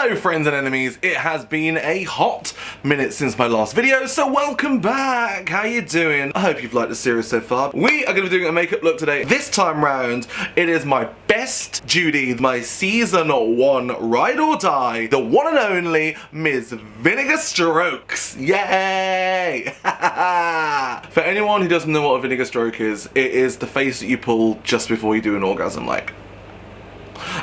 Hello friends and enemies, it has been a hot minute since my last video, so welcome back! How you doing? I hope you've liked the series so far. We are going to be doing a makeup look today. This time round, it is my best Judy, my season 1 ride or die, the one and only Ms. Vinegar Strokes. Yay! For anyone who doesn't know what a vinegar stroke is, it is the face that you pull just before you do an orgasm, like.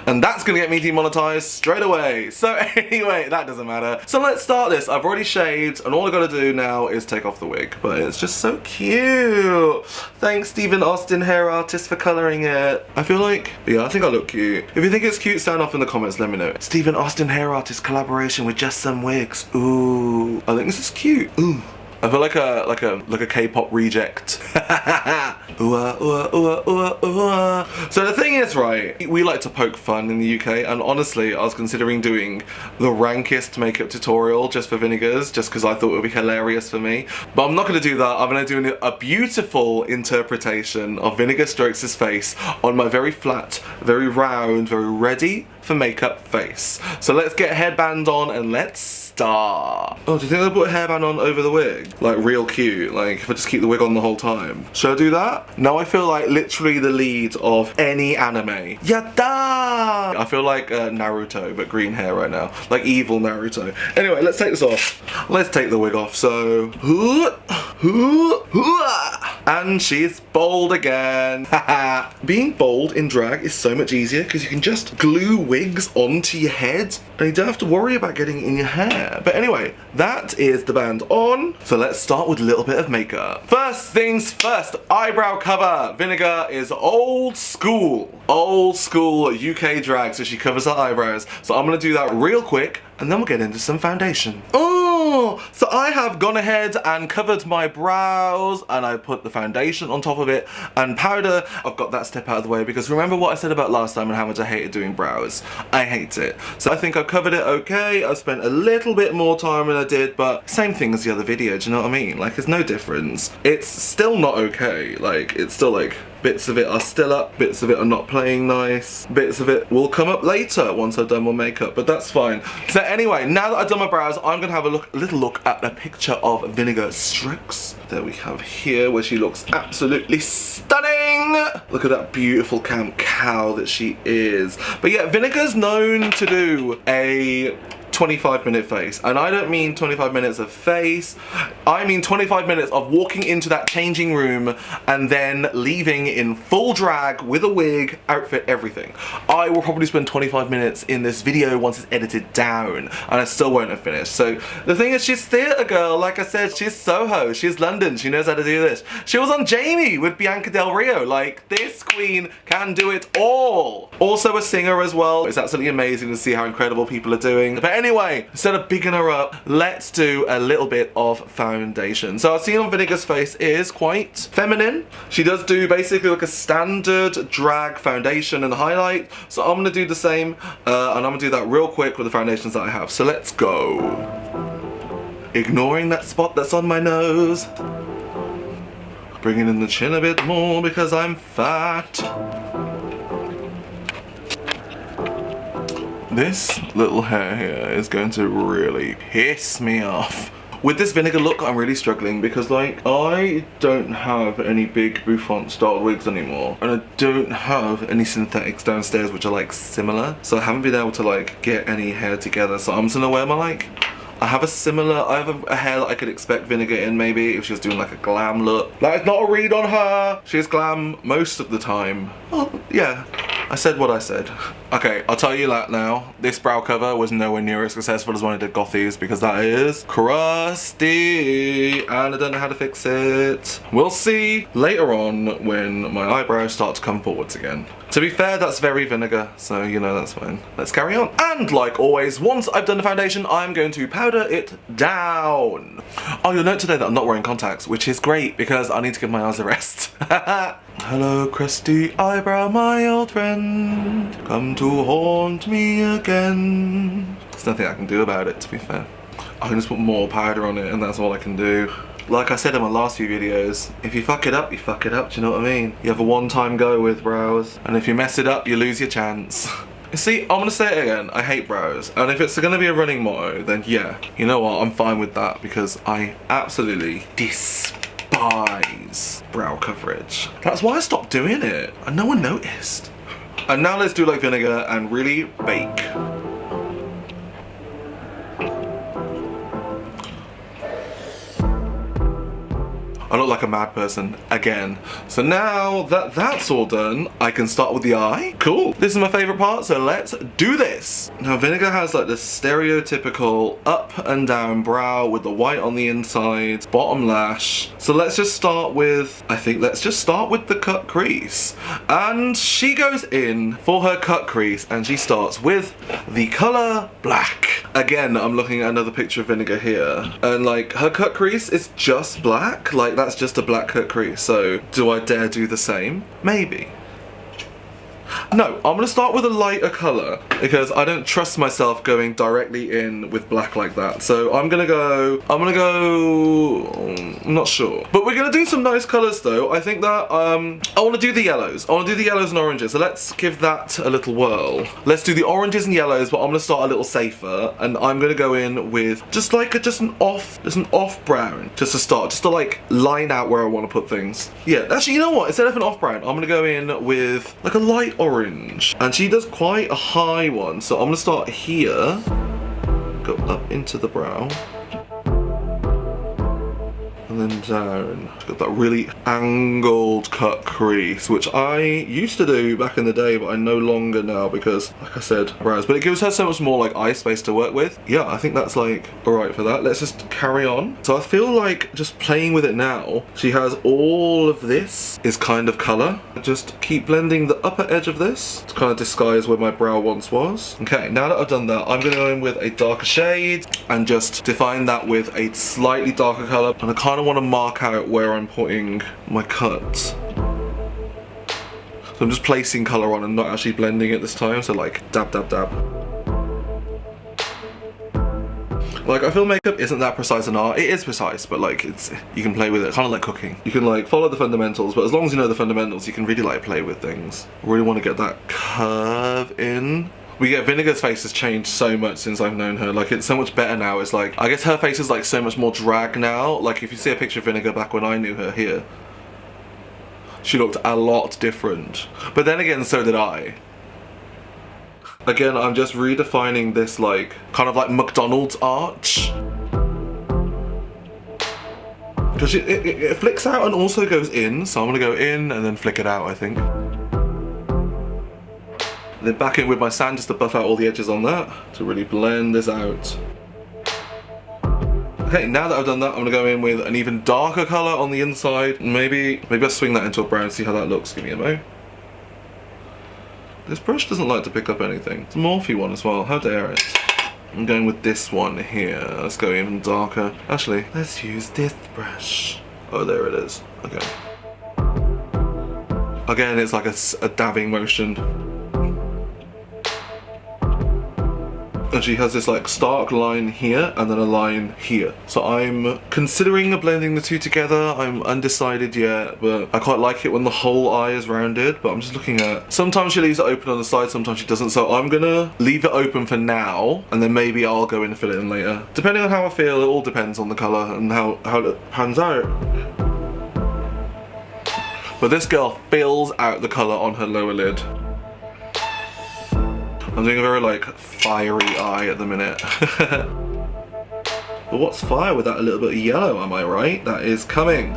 And that's gonna get me demonetized straight away. So anyway, that doesn't matter. So let's start this. I've already shaved and all I gotta do now is take off the wig. But it's just so cute. Thanks Stephen Austin hair artist for coloring it. I feel like, yeah, I think I look cute. If you think it's cute, sound off in the comments, let me know. Stephen Austin hair artist collaboration with Just Some Wigs. Ooh, I think this is cute. Ooh. I feel like a K-pop reject. Ooh, ooh, ooh, ooh, ooh. So the thing is, right, we like to poke fun in the UK, and honestly, I was considering doing the rankest makeup tutorial just for vinegars, just because I thought it would be hilarious for me. But I'm not going to do that. I'm going to do a beautiful interpretation of Vinegar Strokes' face on my very flat, very round, very ready for makeup face. So let's get a headband on and let's start. Oh, do you think they'll put a hairband on over the wig? Like real cute, like if I just keep the wig on the whole time. Should I do that? Now I feel like literally the lead of any anime. Yatta! I feel like Naruto, but green hair right now. Like evil Naruto. Anyway, let's take this off. Let's take the wig off, so. And she's bold again. Being bold in drag is so much easier because you can just glue wigs onto your head and you don't have to worry about getting it in your hair. But anyway, that is the band on. So let's start with a little bit of makeup. First things first, eyebrow cover. Vinegar is old school UK drag, so she covers her eyebrows. So I'm gonna do that real quick and then we'll get into some foundation. Oh, so I have gone ahead and covered my brows and I put the foundation on top of it and powder. I've got that step out of the way because remember what I said about last time and how much I hated doing brows. I hate it. So I think I covered it okay. I spent a little bit more time than I did, but same thing as the other video, do you know what I mean? Like, there's no difference. It's still not okay. Like, it's still like, bits of it are still up, bits of it are not playing nice, bits of it will come up later once I've done my makeup, but that's fine. So anyway, now that I've done my brows, I'm gonna have a little look at a picture of Vinegar Strokes. There we have here where she looks absolutely stunning. Look at that beautiful cow that she is. But yeah, Vinegar's known to do a 25-minute face, and I don't mean 25 minutes of face, I mean 25 minutes of walking into that changing room and then leaving in full drag with a wig, outfit, everything. I will probably spend 25 minutes in this video once it's edited down, and I still won't have finished. So the thing is, she's theatre girl, like I said, she's Soho, she's London, she knows how to do this. She was on Jamie with Bianca Del Rio, like this queen can do it all. Also a singer as well. It's absolutely amazing to see how incredible people are doing. But anyway, instead of bigging her up, let's do a little bit of foundation. So I've seen on Vinegar's face is quite feminine. She does do basically like a standard drag foundation and highlight. So I'm gonna do the same, and I'm gonna do that real quick with the foundations that I have. So let's go. Ignoring that spot that's on my nose. Bringing in the chin a bit more because I'm fat. This little hair here is going to really piss me off. With this vinegar look, I'm really struggling because like, I don't have any big bouffant style wigs anymore. And I don't have any synthetics downstairs which are like similar. So I haven't been able to like get any hair together. So I'm just gonna wear my like, I have a hair that I could expect Vinegar in maybe if she was doing like a glam look. That is not a read on her. She's glam most of the time. Well, yeah. I said what I said. Okay, I'll tell you that now. This brow cover was nowhere near as successful as when I did Gothies because that is crusty and I don't know how to fix it. We'll see later on when my eyebrows start to come forwards again. To be fair, that's very Vinegar, so you know, that's fine. Let's carry on. And like always, once I've done the foundation, I'm going to powder it down. Oh, you'll note today that I'm not wearing contacts, which is great because I need to give my eyes a rest. Hello, crusty eyebrow, my old friend. Come to haunt me again. There's nothing I can do about it, to be fair. I can just put more powder on it and that's all I can do. Like I said in my last few videos, if you fuck it up, you fuck it up, do you know what I mean? You have a one-time go with brows, and if you mess it up, you lose your chance. You see, I'm gonna say it again, I hate brows. And if it's gonna be a running motto, then yeah, you know what, I'm fine with that because I absolutely despise brow coverage. That's why I stopped doing it, and no one noticed. And now let's do like vinegar and really bake. I look like a mad person again. So now that that's all done, I can start with the eye. Cool. This is my favorite part, so let's do this. Now vinegar has like this stereotypical up and down brow with the white on the inside, bottom lash. So let's just start with, let's just start with the cut crease. And she goes in for her cut crease and she starts with the color black. Again, I'm looking at another picture of vinegar here. And like her cut crease is just black. Like that's just a black cut crease, so do I dare do the same? Maybe. No, I'm gonna start with a lighter color because I don't trust myself going directly in with black like that. So I'm not sure. But we're gonna do some nice colors though. I think that, I wanna do the yellows. I wanna do the yellows and oranges. So let's give that a little whirl. Let's do the oranges and yellows, but I'm gonna start a little safer. And I'm gonna go in with just an off brown, just to start, just to like line out where I wanna put things. Yeah, actually, you know what? Instead of an off brown, I'm gonna go in with like a light orange, and she does quite a high one, so I'm gonna start here, go up into the brow, and then down. She's got that really angled cut crease, which I used to do back in the day, but I no longer now because, like I said, brows. But it gives her so much more like eye space to work with. Yeah, I think that's like alright for that. Let's just carry on. So I feel like just playing with it now, she has all of this is kind of color. Just keep blending the upper edge of this to kind of disguise where my brow once was. Okay, now that I've done that, I'm gonna go in with a darker shade and just define that with a slightly darker color. And I kind of want to mark out where I'm putting my cuts. So I'm just placing color on and not actually blending it this time, so like dab dab dab. Like I feel makeup isn't that precise an art. It is precise, but like you can play with it, kind of like cooking. You can like follow the fundamentals, but as long as you know the fundamentals, you can really like play with things. I really want to get that curve in. Vinegar's face has changed so much since I've known her. Like, it's so much better now. It's like, I guess her face is like so much more drag now. Like, if you see a picture of Vinegar back when I knew her here, she looked a lot different. But then again, so did I. Again, I'm just redefining this like, kind of like McDonald's arch. Because it flicks out and also goes in, so I'm gonna go in and then flick it out, I think. Then back in with my sand just to buff out all the edges on that, to really blend this out. Okay, now that I've done that, I'm gonna go in with an even darker color on the inside. Maybe I'll swing that into a brown, see how that looks. Give me a mo. This brush doesn't like to pick up anything. It's a Morphe one as well, how dare it. I'm going with this one here. Let's go even darker. Actually, let's use this brush. Oh, there it is. Okay. Again, it's like a dabbing motion. And she has this like stark line here and then a line here. So I'm considering blending the two together. I'm undecided yet, but I quite like it when the whole eye is rounded. But I'm just looking at, sometimes she leaves it open on the side, sometimes she doesn't. So I'm gonna leave it open for now, and then maybe I'll go in and fill it in later. Depending on how I feel, it all depends on the color and how it pans out. But this girl fills out the color on her lower lid. I'm doing a very like fiery eye at the minute. But what's fire with that a little bit of yellow, am I right? That is coming.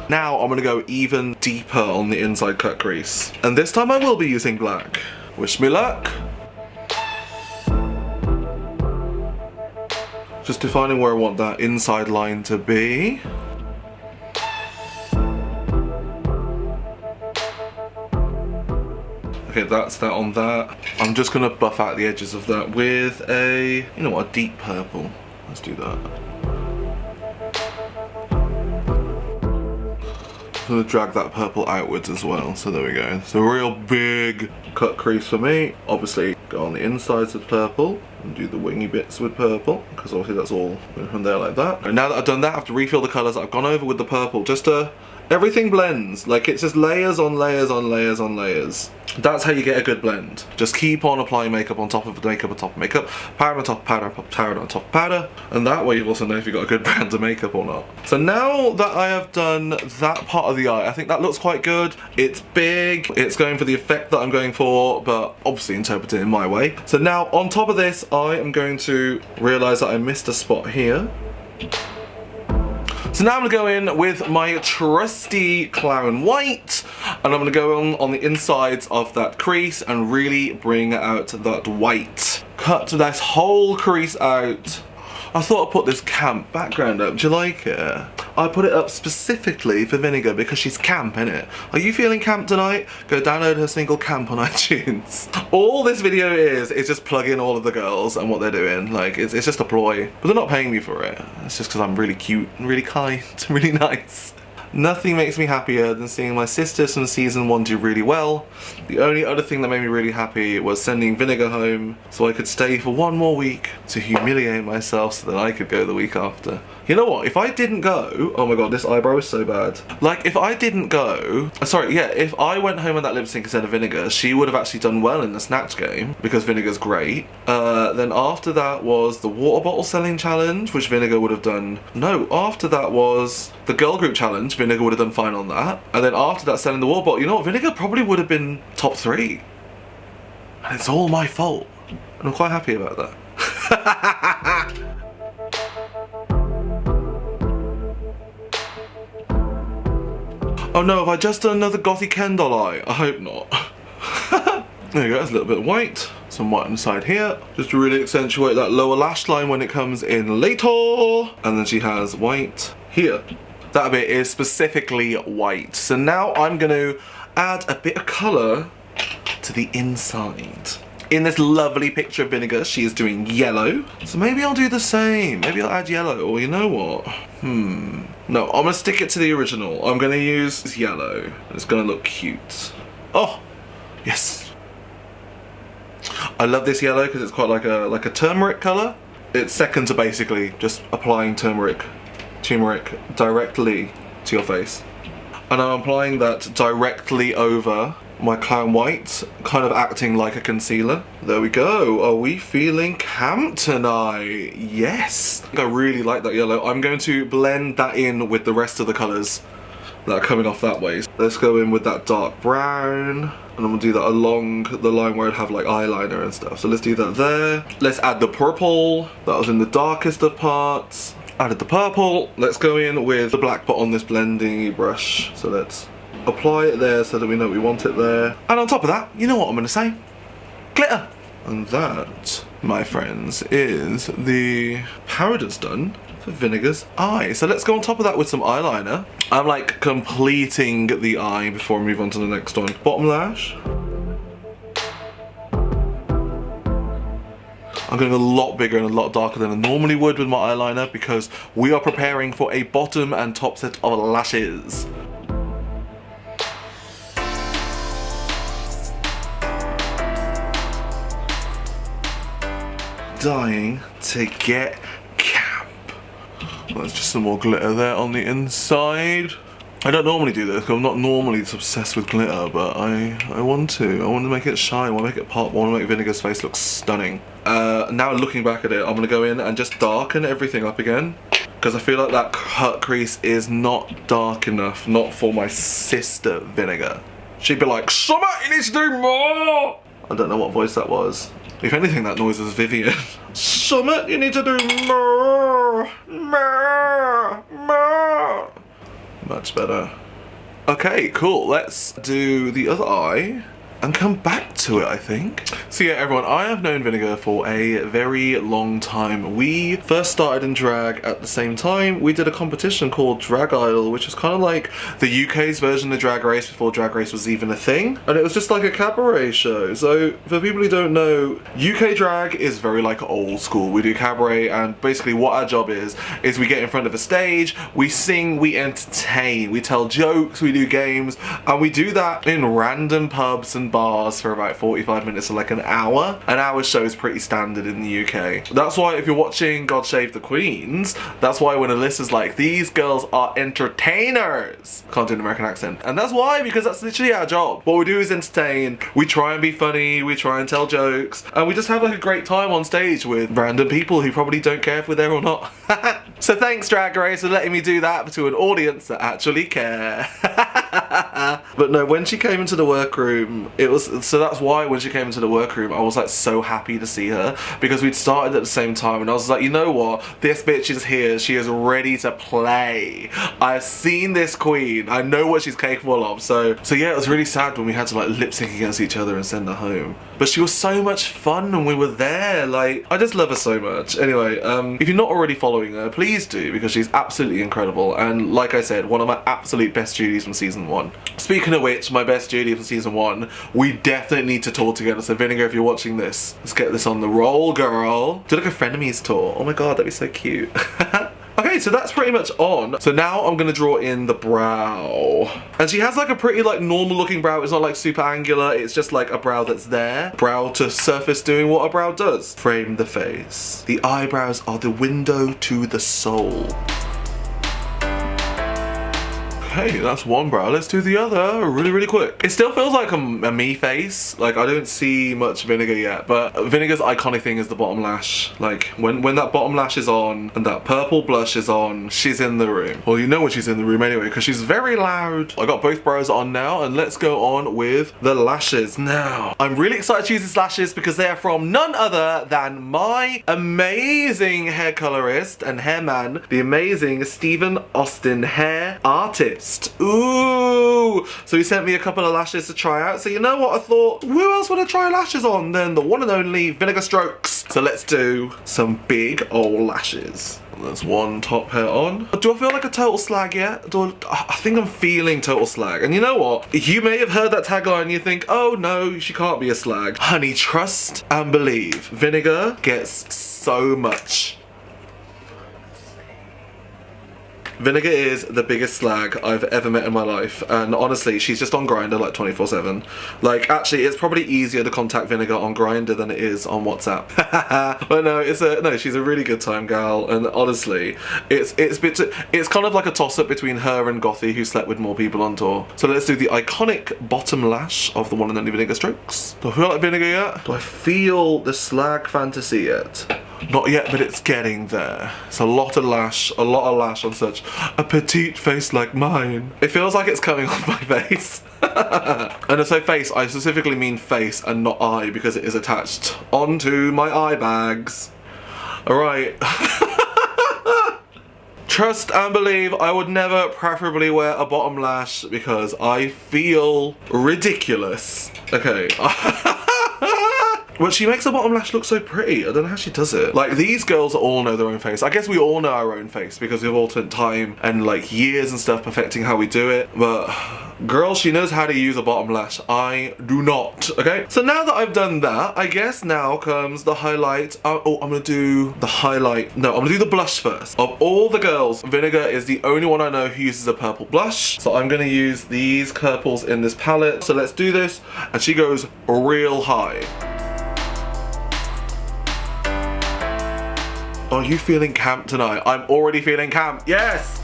Now I'm gonna go even deeper on the inside cut crease. And this time I will be using black. Wish me luck. Just defining where I want that inside line to be. Okay, that's that on that. I'm just gonna buff out the edges of that with a, you know what, a deep purple. Let's do that. I'm gonna drag that purple outwards as well, so there we go. It's a real big cut crease for me. Obviously, go on the insides with purple and do the wingy bits with purple, because obviously that's all from there like that. And now that I've done that, I have to refill the colours. I've gone over with the purple just to Everything blends. Like, it's just layers on layers on layers on layers. That's how you get a good blend. Just keep on applying makeup on top of makeup on top of makeup, powder on top of powder, powder on top of powder, and that way you also know if you've got a good brand of makeup or not. So now that I have done that part of the eye, I think that looks quite good. It's big, it's going for the effect that I'm going for, but obviously interpret it in my way. So now on top of this, I am going to realise that I missed a spot here. So now I'm going to go in with my trusty Clown White, and I'm going to go on the insides of that crease and really bring out that white. Cut this whole crease out. I thought I'd put this camp background up. Do you like it? I put it up specifically for Vinegar because she's camp, innit? Are you feeling camp tonight? Go download her single Camp on iTunes. All this video is just plugging all of the girls and what they're doing. Like, it's just a ploy. But they're not paying me for it. It's just because I'm really cute and really kind and really nice. Nothing makes me happier than seeing my sisters from season 1 do really well. The only other thing that made me really happy was sending Vinegar home so I could stay for 1 more week to humiliate myself so that I could go the week after. You know what, if I didn't go, oh my god, this eyebrow is so bad. Like, if I didn't go, if I went home on that lip sync instead of Vinegar, she would have actually done well in the Snatch game, because Vinegar's great. Then after that was the water bottle selling challenge, which Vinegar would have done. No, after that was the girl group challenge, Vinegar would have done fine on that. And then after that, selling the water bottle, you know what, Vinegar probably would have been top 3. And it's all my fault. And I'm quite happy about that. Oh no, have I just done another gothy Ken doll eye? I hope not. There you go, there's a little bit of white. Some white on the side here. Just to really accentuate that lower lash line when it comes in later. And then she has white here. That bit is specifically white. So now I'm going to add a bit of colour to the inside. In this lovely picture of Vinegar, she is doing yellow. So maybe I'll do the same. Maybe I'll add yellow, or you know what? No, I'm gonna stick it to the original. I'm gonna use this yellow. It's gonna look cute. Oh, yes. I love this yellow because it's quite like a turmeric colour. It's second to basically just applying turmeric directly to your face. And I'm applying that directly over my Clown White, kind of acting like a concealer. There we go. Are we feeling camp tonight? Yes. I really like that yellow. I'm going to blend that in with the rest of the colours that are coming off that way. Let's go in with that dark brown, and I'm gonna do that along the line where I'd have like eyeliner and stuff. So let's do that there. Let's add the purple. That was in the darkest of parts. Added the purple. Let's go in with the black, but on this blending brush. So let's apply it there so that we know we want it there. And on top of that, you know what I'm gonna say? Glitter! And that, my friends, is the powders done for Vinegar's eye. So let's go on top of that with some eyeliner. I'm like completing the eye before we move on to the next one. Bottom lash. I'm going a lot bigger and a lot darker than I normally would with my eyeliner because we are preparing for a bottom and top set of lashes. Dying to get camp. There's just some more glitter there on the inside. I don't normally do this because I'm not normally obsessed with glitter, but I want to. I want to make it shine, I want to make it pop, I want to make Vinegar's face look stunning. Now looking back at it, I'm going to go in and just darken everything up again because I feel like that cut crease is not dark enough, not for my sister Vinegar. She'd be like, Summer, you need to do more! I don't know what voice that was. If anything, that noise was Vivian. Summer, you need to do more, more, more. Much better. Okay, cool. Let's do the other eye and come back to it, I think. So yeah, everyone, I have known Vinegar for a very long time. We first started in drag at the same time. We did a competition called Drag Idol, which was kind of like the UK's version of Drag Race before Drag Race was even a thing. And it was just like a cabaret show. So for people who don't know, UK drag is very like old school. We do cabaret, and basically what our job is we get in front of a stage, we sing, we entertain, we tell jokes, we do games, and we do that in random pubs and bars for about 45 minutes to like an hour. An hour show is pretty standard in the UK. That's why if you're watching God Save the Queens, that's why when Alyssa's like, these girls are entertainers. Can't do an American accent. And that's why, because that's literally our job. What we do is entertain, we try and be funny, we try and tell jokes, and we just have like a great time on stage with random people who probably don't care if we're there or not. So thanks Drag Race for letting me do that to an audience that actually care. But no, when she came into the workroom, it was, so that's why when she came into the workroom, I was like so happy to see her, because we'd started at the same time, and I was like, you know what, this bitch is here, she is ready to play. I've seen this queen, I know what she's capable of. So yeah, it was really sad when we had to like lip sync against each other and send her home. But she was so much fun when we were there, like, I just love her so much. Anyway, if you're not already following her, please do, because she's absolutely incredible, and like I said, one of my absolute best Judies from season 1. Speaking of which, my best Judy from season 1, we definitely need to tour together. So Vinegar, if you're watching this, let's get this on the roll, girl. Do like a frenemies tour. Oh my god, that'd be so cute. Okay, so that's pretty much on. So now I'm gonna draw in the brow. And she has like a pretty like normal looking brow. It's not like super angular. It's just like a brow that's there. Brow to surface doing what a brow does. Frame the face. The eyebrows are the window to the soul. Okay, that's one brow. Let's do the other really quick. It still feels like a me face. Like I don't see much Vinegar yet, but Vinegar's iconic thing is the bottom lash. Like when that bottom lash is on and that purple blush is on, she's in the room. Well, you know when she's in the room anyway, because she's very loud. I got both brows on now, and let's go on with the lashes now. I'm really excited to use these lashes because they are from none other than my amazing hair colorist and hair man, the amazing Stephen Austin hair artist. Ooh! So he sent me a couple of lashes to try out. So you know what I thought? Who else would I try lashes on than the one and only Vinegar Strokes? So let's do some big old lashes. There's one top hair on. Do I feel like a total slag yet? I think I'm feeling total slag. And you know what? You may have heard that tagline and you think, oh no, she can't be a slag. Honey, trust and believe. Vinegar gets so much. Vinegar is the biggest slag I've ever met in my life, and honestly, she's just on Grindr like 24/7. Like, actually, it's probably easier to contact Vinegar on Grindr than it is on WhatsApp. But no, she's a really good time gal, and honestly, it's kind of like a toss-up between her and Gothy, who slept with more people on tour. So let's do the iconic bottom lash of the one and only Vinegar Strokes. Do I feel like Vinegar yet? Do I feel the slag fantasy yet? Not yet, but it's getting there. It's a lot of lash on such a petite face like mine. It feels like it's coming off my face. And I say face, I specifically mean face and not eye, because it is attached onto my eye bags. Alright. Trust and believe, I would never preferably wear a bottom lash because I feel ridiculous. Okay. But she makes the bottom lash look so pretty. I don't know how she does it. Like, these girls all know their own face. I guess we all know our own face because we've all spent time and like years and stuff perfecting how we do it. But girl, she knows how to use a bottom lash. I do not. Okay, so now that I've done that, I guess now comes the highlight. Oh, I'm gonna do the highlight. No, I'm gonna do the blush first. Of all the girls, Vinegar is the only one I know who uses a purple blush. So I'm gonna use these purples in this palette. So let's do this. And she goes real high. Are you feeling camp tonight? I'm already feeling camp. Yes!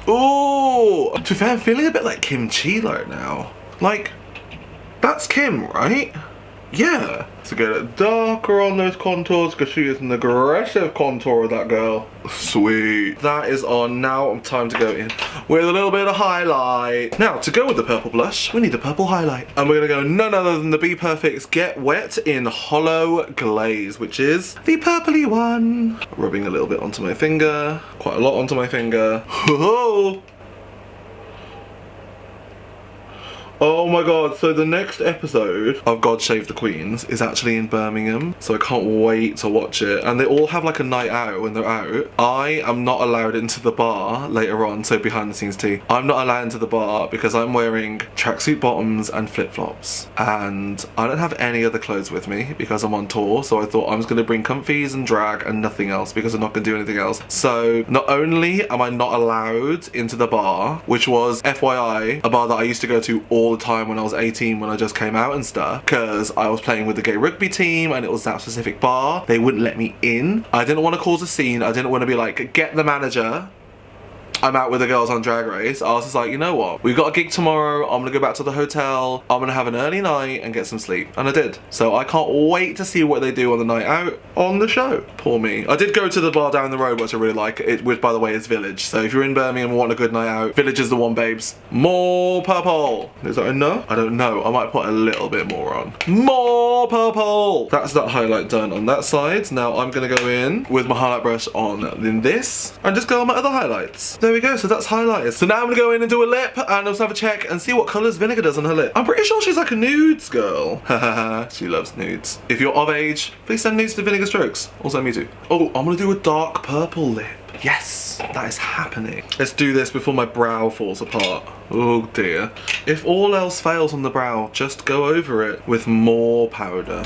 Ooh! To be fair, I'm feeling a bit like Kim Chilo now. Like, that's Kim, right? Yeah. So get it darker on those contours because she is an aggressive contour, that girl. Sweet. That is on. Now time to go in with a little bit of highlight. Now, to go with the purple blush, we need a purple highlight. And we're gonna go none other than the Be Perfect's Get Wet in Hollow Glaze, which is the purpley one. Rubbing a little bit onto my finger. Quite a lot onto my finger. Oh my god, so the next episode of God Save the Queens is actually in Birmingham, so I can't wait to watch it. And they all have like a night out when they're out. I am not allowed into the bar later on, so behind the scenes tea. I'm not allowed into the bar because I'm wearing tracksuit bottoms and flip-flops. And I don't have any other clothes with me because I'm on tour, so I thought I was going to bring comfies and drag and nothing else because I'm not going to do anything else. So not only am I not allowed into the bar, which was FYI a bar that I used to go to all the time when I was 18 when I just came out and stuff, because I was playing with the gay rugby team and it was that specific bar. They wouldn't let me in. I didn't want to cause a scene. I didn't want to be like, get the manager, I'm out with the girls on Drag Race. I was just like, you know what? We've got a gig tomorrow. I'm gonna go back to the hotel. I'm gonna have an early night and get some sleep. And I did. So I can't wait to see what they do on the night out on the show. Poor me. I did go to the bar down the road, which I really like, which by the way is Village. So if you're in Birmingham and want a good night out, Village is the one, babes. More purple. Is that enough? I don't know. I might put a little bit more on. More purple. That's that highlight done on that side. Now I'm gonna go in with my highlight brush on this and just go on my other highlights. There we go, so that's highlighters. So now I'm gonna go in and do a lip and also have a check and see what colours Vinegar does on her lip. I'm pretty sure she's like a nudes girl. Hahaha, she loves nudes. If you're of age, please send nudes to Vinegar Strokes. Also me too. Oh, I'm gonna do a dark purple lip. Yes, that is happening. Let's do this before my brow falls apart. Oh dear. If all else fails on the brow, just go over it with more powder.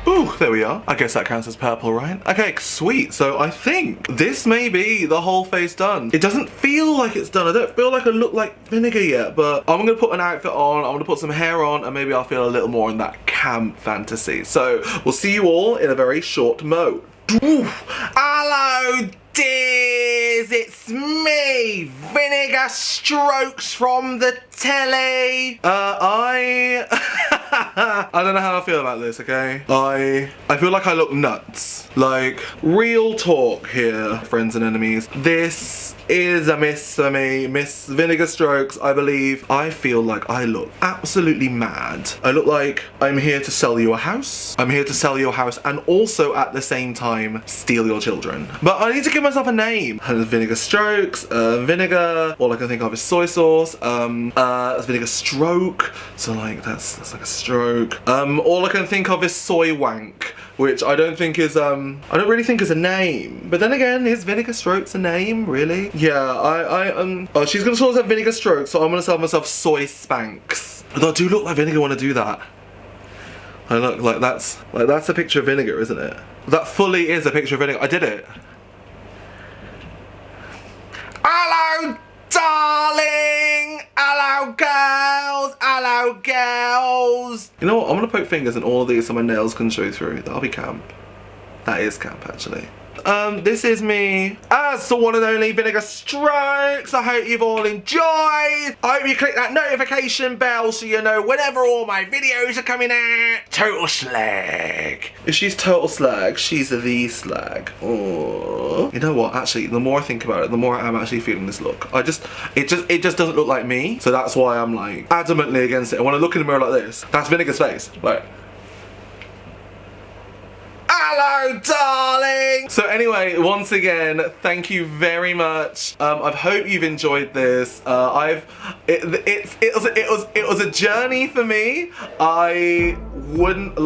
Ooh, there we are. I guess that counts as purple, right? Okay, sweet. So I think this may be the whole face done. It doesn't feel like it's done. I don't feel like I look like Vinegar yet, but I'm gonna put an outfit on, I'm gonna put some hair on, and maybe I'll feel a little more in that camp fantasy. So we'll see you all in a very short mo. Ooh. Hello, dears, it's me, Vinegar Strokes from the telly. I don't know how I feel about this, okay? I feel like I look nuts. Like, real talk here, friends and enemies. This is a miss for me. Miss Vinegar Strokes, I believe. I feel like I look absolutely mad. I look like I'm here to sell you a house. I'm here to sell your house and also at the same time steal your children. But I need to give myself a name. Vinegar Strokes, Vinegar. All I can think of is soy sauce. Vinegar Stroke. So like that's like a stroke. All I can think of is soy wank, which I don't think is I don't really think is a name. But then again, is Vinegar Strokes a name, really? Yeah, oh, she's gonna sort of have Vinegar Strokes, so I'm gonna sell myself soy SPANKS. But I do look like Vinegar when I do that. I look like that's a picture of Vinegar, isn't it? That fully is a picture of Vinegar. I did it. Hello, darling! Hello, girls! Hello, girls! You know what? I'm gonna poke fingers in all of these so my nails can show through. That'll be camp. That is camp, actually. This is me as the one and only Vinegar Strokes. I hope you've all enjoyed. I hope you click that notification bell so you know whenever all my videos are coming out. Total slag. If she's total slag, she's the slag. Oh, you know what? Actually, the more I think about it, the more I'm actually feeling this look. It just doesn't look like me. So that's why I'm like adamantly against it. And when I look in the mirror like this, that's Vinegar's face. Like. Hello, darling! So anyway, once again, thank you very much. I hope you've enjoyed this. It was a journey for me. I wouldn't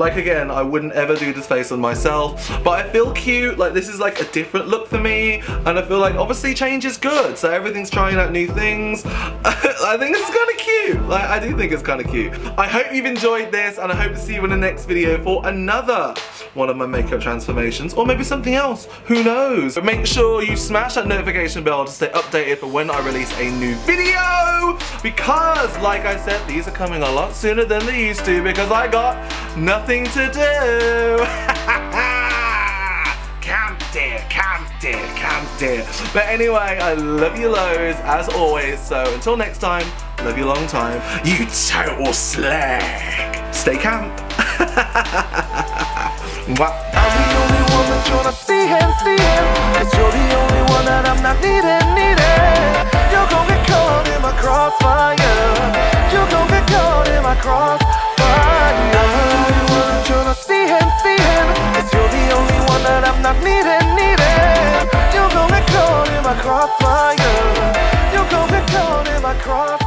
ever do this face on myself, but I feel cute. Like, this is like a different look for me, and I feel like obviously change is good, so everything's trying out new things. I think this is kind of cute. Like, I do think it's kind of cute. I hope you've enjoyed this, and I hope to see you in the next video for another one of my makeup transformations, or maybe something else, who knows. But make sure you smash that notification bell to stay updated for when I release a new video, because like I said, these are coming a lot sooner than they used to because I got nothing to do. Camp dear, camp dear, camp dear. But anyway, I love you loads as always, so until next time, love you long time, you total slag. Stay camp. Wow. I'm the only one that's gonna see him, cause you're the only one that I'm not needing. You're gonna get caught in my crossfire. You're gonna get caught in my crossfire. I'm the only one that's gonna see him, cause you're the only one that I'm not needing. You're gonna get caught in my crossfire. You're gonna get caught in my my crossfire.